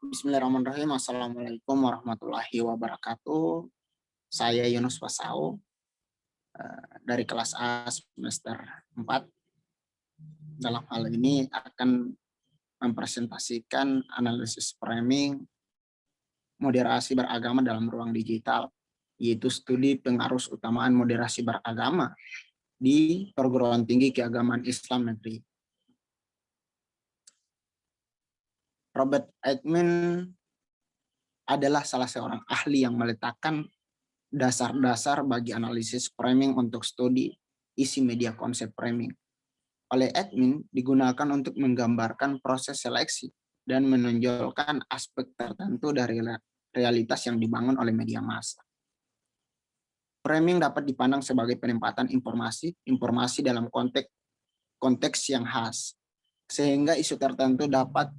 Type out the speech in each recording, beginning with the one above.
Bismillahirrahmanirrahim. Assalamualaikum warahmatullahi wabarakatuh. Saya Yunus Pasau dari kelas A semester 4. Dalam hal ini akan mempresentasikan analisis framing moderasi beragama dalam ruang digital, yaitu studi pengaruh utamaan moderasi beragama di perguruan tinggi keagamaan Islam negeri. Robert Altman adalah salah seorang ahli yang meletakkan dasar-dasar bagi analisis framing untuk studi isi media konsep framing. Oleh Altman digunakan untuk menggambarkan proses seleksi dan menonjolkan aspek tertentu dari realitas yang dibangun oleh media massa. Framing dapat dipandang sebagai penempatan informasi dalam konteks yang khas, sehingga isu tertentu dapat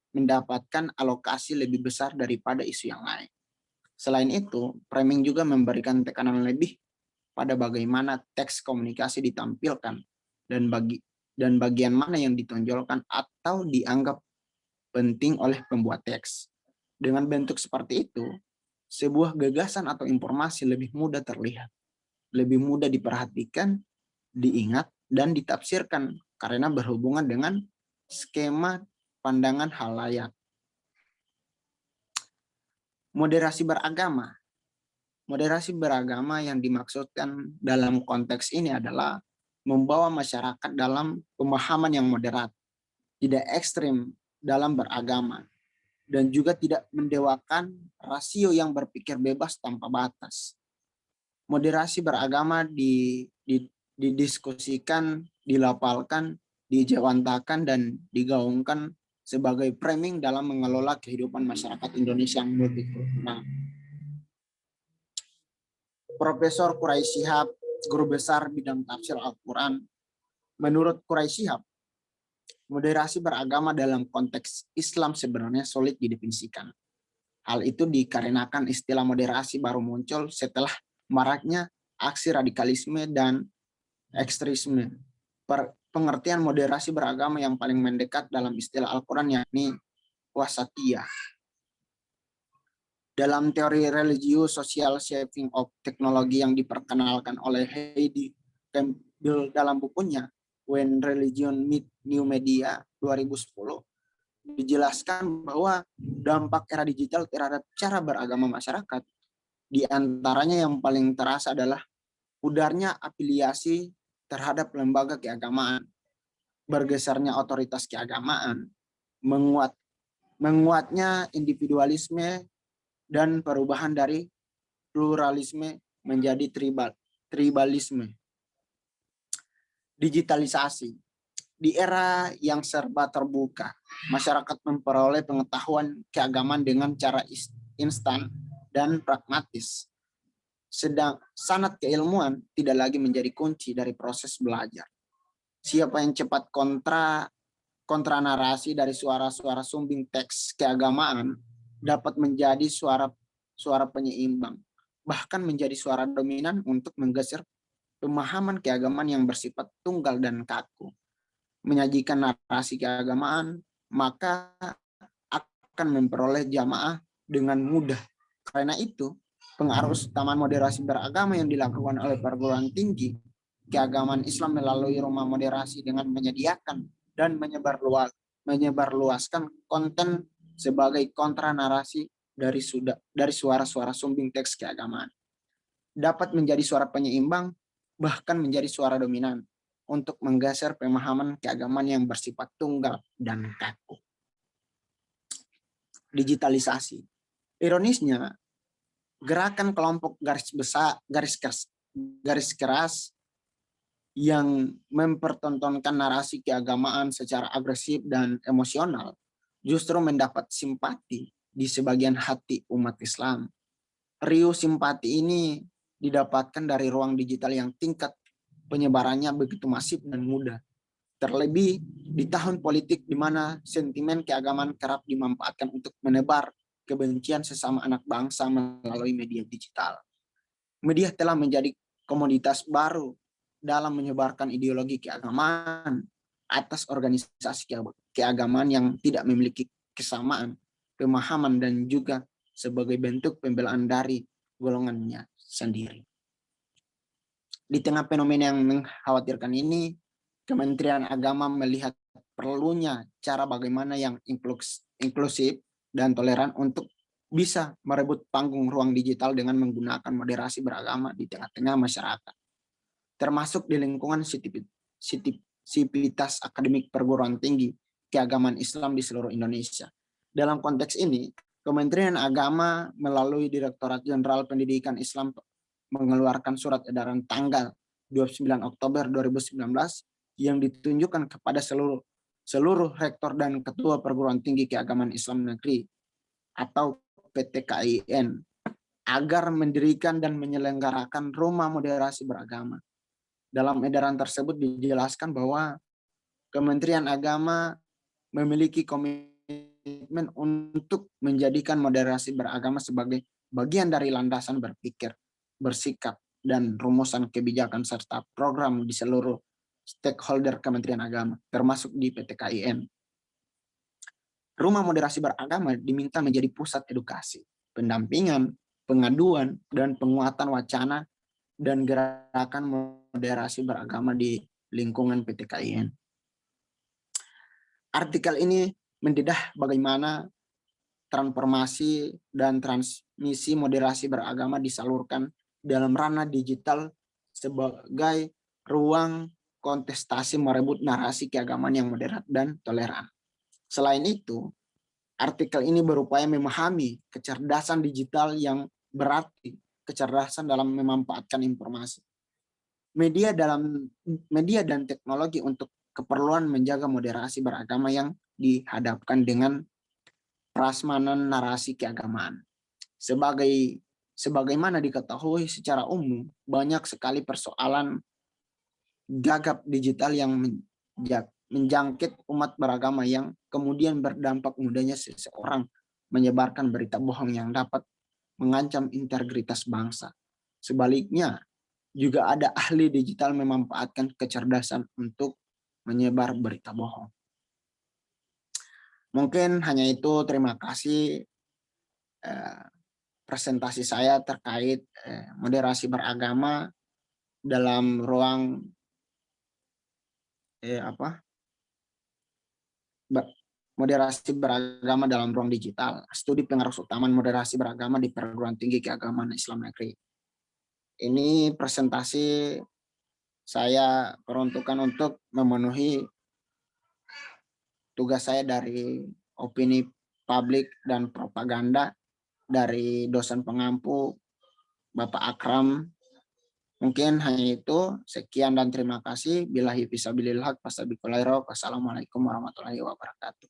mendapatkan alokasi lebih besar daripada isu yang lain. Selain itu, framing juga memberikan tekanan lebih pada bagaimana teks komunikasi ditampilkan dan bagian mana yang ditonjolkan atau dianggap penting oleh pembuat teks. Dengan bentuk seperti itu, sebuah gagasan atau informasi lebih mudah terlihat, lebih mudah diperhatikan, diingat, dan ditafsirkan karena berhubungan dengan skema pandangan halayak. Moderasi beragama. Moderasi beragama yang dimaksudkan dalam konteks ini adalah membawa masyarakat dalam pemahaman yang moderat, tidak ekstrim dalam beragama, dan juga tidak mendewakan rasio yang berpikir bebas tanpa batas. Moderasi beragama didiskusikan, dilapalkan, dijawantakan, dan digaungkan sebagai framing dalam mengelola kehidupan masyarakat Indonesia yang multikultural. Profesor Quraisy Shihab, guru besar bidang tafsir Al-Quran. Menurut Quraisy Shihab, moderasi beragama dalam konteks Islam sebenarnya sulit didefinisikan. Hal itu dikarenakan istilah moderasi baru muncul setelah maraknya aksi radikalisme dan ekstremisme. Pengertian moderasi beragama yang paling mendekat dalam istilah Al-Quran yakni wasatiyah. Dalam teori religius social shaping of technology yang diperkenalkan oleh Heidi Campbell dalam bukunya When Religion Meet New Media 2010, dijelaskan bahwa dampak era digital terhadap cara beragama masyarakat diantaranya yang paling terasa adalah pudarnya afiliasi terhadap lembaga keagamaan, bergesernya otoritas keagamaan, menguatnya individualisme, dan perubahan dari pluralisme menjadi tribalisme. Digitalisasi. Di era yang serba terbuka, masyarakat memperoleh pengetahuan keagamaan dengan cara instan dan pragmatis. Sedang sanad keilmuan tidak lagi menjadi kunci dari proses belajar. Siapa yang cepat kontra narasi dari suara-suara sumbing teks keagamaan dapat menjadi suara penyeimbang, bahkan menjadi suara dominan untuk menggeser pemahaman keagamaan yang bersifat tunggal dan kaku. Menyajikan narasi keagamaan, maka akan memperoleh jamaah dengan mudah. Karena itu, pengaruh utama moderasi beragama yang dilakukan oleh perguruan tinggi keagamaan Islam melalui rumah moderasi dengan menyediakan dan menyebarluaskan konten sebagai kontra narasi dari suara-suara sumbing teks keagamaan. Dapat menjadi suara penyeimbang, bahkan menjadi suara dominan untuk menggeser pemahaman keagamaan yang bersifat tunggal dan kaku. Digitalisasi. Ironisnya, gerakan kelompok garis keras yang mempertontonkan narasi keagamaan secara agresif dan emosional justru mendapat simpati di sebagian hati umat Islam. Riuh simpati ini didapatkan dari ruang digital yang tingkat penyebarannya begitu masif dan mudah. Terlebih di tahun politik di mana sentimen keagamaan kerap dimanfaatkan untuk menebar kebencian sesama anak bangsa melalui media digital. Media telah menjadi komoditas baru dalam menyebarkan ideologi keagamaan atas organisasi keagamaan yang tidak memiliki kesamaan pemahaman dan juga sebagai bentuk pembelaan dari golongannya sendiri. Di tengah fenomena yang mengkhawatirkan ini, Kementerian Agama melihat perlunya cara bagaimana yang inklusif dan toleran untuk bisa merebut panggung ruang digital dengan menggunakan moderasi beragama di tengah-tengah masyarakat, termasuk di lingkungan sivitas akademik perguruan tinggi keagamaan Islam di seluruh Indonesia. Dalam konteks ini, Kementerian Agama melalui Direktorat Jenderal Pendidikan Islam mengeluarkan surat edaran tanggal 29 Oktober 2019 yang ditunjukkan kepada seluruh rektor dan ketua perguruan tinggi keagamaan Islam negeri atau PTKIN agar mendirikan dan menyelenggarakan rumah moderasi beragama. Dalam edaran tersebut dijelaskan bahwa Kementerian Agama memiliki komitmen untuk menjadikan moderasi beragama sebagai bagian dari landasan berpikir, bersikap, dan rumusan kebijakan serta program di seluruh stakeholder Kementerian Agama, termasuk di PTKIN. Rumah moderasi beragama diminta menjadi pusat edukasi, pendampingan, pengaduan, dan penguatan wacana dan gerakan moderasi beragama di lingkungan PTKIN. Artikel ini mendedah bagaimana transformasi dan transmisi moderasi beragama disalurkan dalam ranah digital sebagai ruang kontestasi merebut narasi keagamaan yang moderat dan toleran. Selain itu, artikel ini berupaya memahami kecerdasan digital yang berarti kecerdasan dalam memanfaatkan informasi, media dan teknologi untuk keperluan menjaga moderasi beragama yang dihadapkan dengan prasmanan narasi keagamaan. Sebagaimana diketahui secara umum, banyak sekali persoalan gagap digital yang menjangkit umat beragama yang kemudian berdampak mudahnya seseorang menyebarkan berita bohong yang dapat mengancam integritas bangsa. Sebaliknya, juga ada ahli digital memanfaatkan kecerdasan untuk menyebar berita bohong. Mungkin hanya itu, terima kasih presentasi saya terkait moderasi beragama dalam ruang moderasi beragama dalam ruang digital, studi pengaruh utama moderasi beragama di perguruan tinggi keagamaan Islam negeri. Ini presentasi saya peruntukkan untuk memenuhi tugas saya dari opini publik dan propaganda dari dosen pengampu Bapak Akram. Mungkin hanya itu. Sekian dan terima kasih. Billahi fisabilil haq fastabiqul khairat. Wassalamualaikum warahmatullahi wabarakatuh.